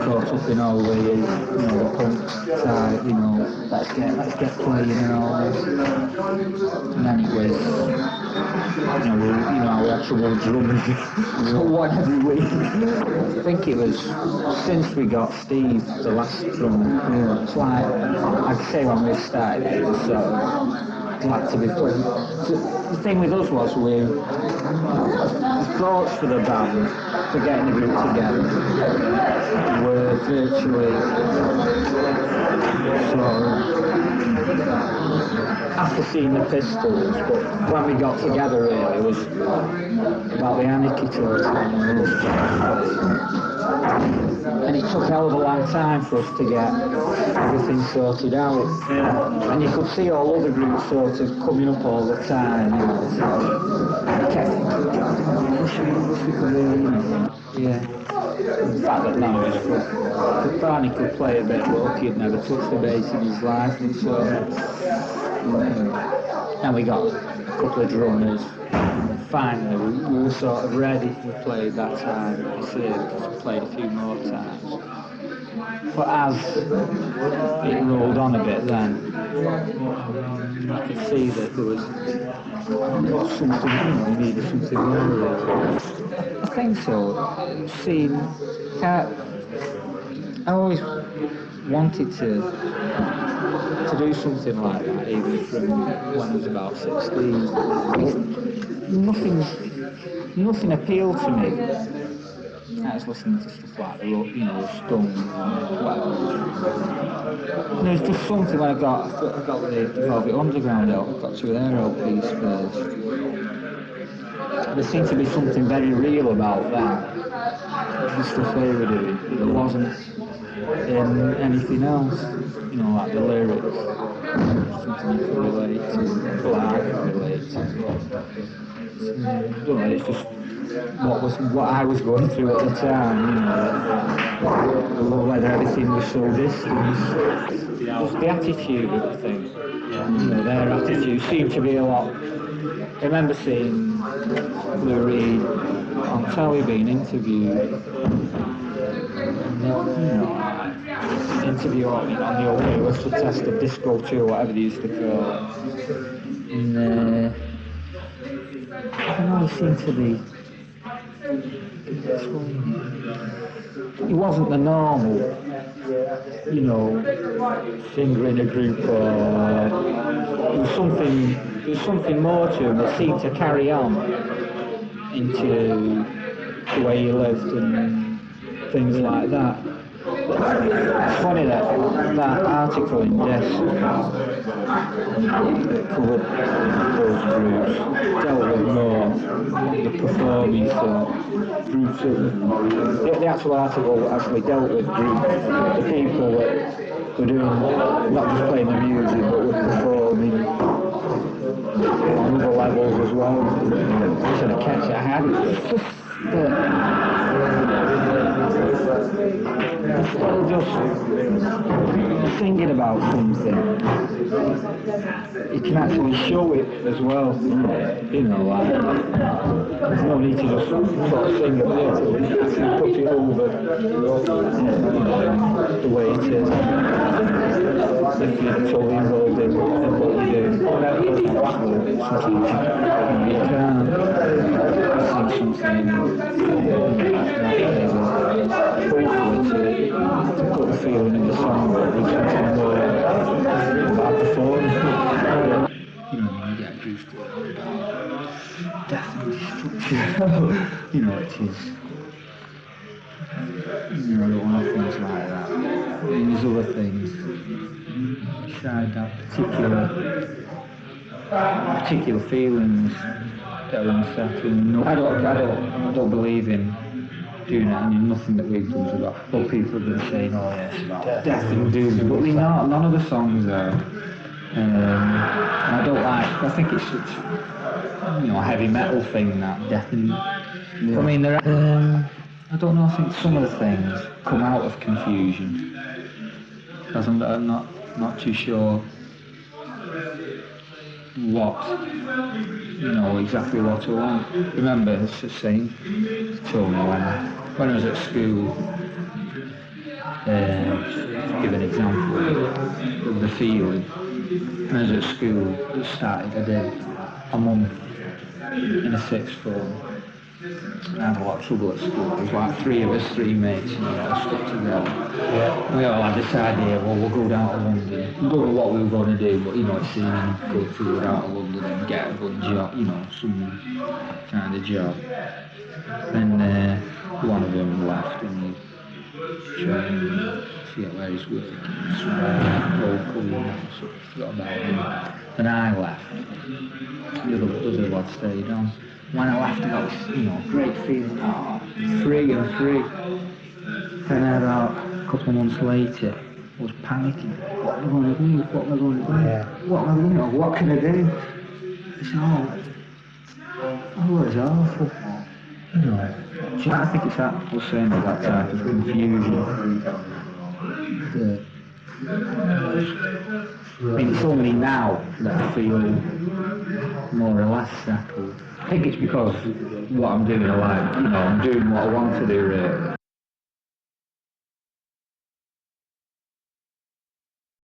caught up in all the, the punk side, let's get playing and all this. And then it was, we had trouble drumming one every week. I think it was since we got Steve, the last drummer, it's like, I'd say when we started, it was glad to be playing. The thing with us was we thoughts for the band, for getting the group together, were virtually sort of after seeing the Pistols, but when we got together really, it was about the Anarchy tour and it took a hell of a long time for us to get everything sorted out. Yeah. And you could see all other groups sort of coming up all the time, wish we could really, yeah. The fact that none of us could. Barney could play a bit, but he'd never touched the bass in his life, and so. And we got a couple of drummers. Finally, we were sort of ready. We played that time this year because we played a few more times. But as it rolled on a bit then, I could see that there was something, we needed something more. I think so. I always wanted to do something like that, even from when I was about 16. Nothing appealed to me. I was listening to stuff like Stones, whatever. There's just something when I got the Velvet Underground out, I got to their LPs first. There seemed to be something very real about them, the stuff they were doing. It wasn't in anything else, like the lyrics, something you could relate to, well, I could relate to. It's just what I was going through at the time, whether everything was so distant. Just the attitude of the thing, their attitude seemed to be a lot. I remember seeing Lou Reed on telly being interviewed, on the old Universal Test of Disco 2 or whatever they used to call it. And I don't know, he seemed to be. He wasn't the normal, singer in a group, or there was something more to him that seemed to carry on into the way he lived and things like that. It's funny that article in Death covered those groups, dealt with more the performing groups. The actual article actually dealt with groups, the people that were doing, not just playing the music, but were performing on other levels as well. Sort of catch I had. Instead of just thinking about something, you can actually show it as well. There's no need to just sort of sing about it, actually put it over the way it is. If you're totally involved in what you're doing, sometimes you can't sing something. Hopefully to put the feeling in the song, but there's something more about performing. You get used to it. Definitely structure. It is. I don't want things like that. And there's other things beside that particular feelings that are unsettling. No, I don't believe in doing that, and nothing that we've done to that. But people have been saying, oh yes, Death and Doom, but they're not, none of the songs are. I don't like, I think it's such, a heavy metal thing, that Death and I mean, I don't know, I think some of the things come out of confusion, because I'm not too sure exactly what I want. Remember saying to Tony when I was at school, To give an example of the feeling, when I was at school, it started, I did a month in a sixth form. I had a lot of trouble at school. There was like three of us, three mates, and we all stuck together. Yeah. We all had this idea, well, we'll go down to London. We don't know what we were going to do, but it seemed good to go down to London and get a good job, some kind of job. And one of them left and he trained, I forget where he's working, somewhere local, so I forgot about him. And I left. The other lad stayed on. When I left, I got this, great feeling, free. Then about a couple of months later, I was panicking. What am I going to do? What am I going to do? Yeah. What can I do? It's it's awful. So I think it's that was saying that type of confusion. I mean, it's only now that I feel more or less settled. I think it's because what I'm doing, I'm doing what I want to do really.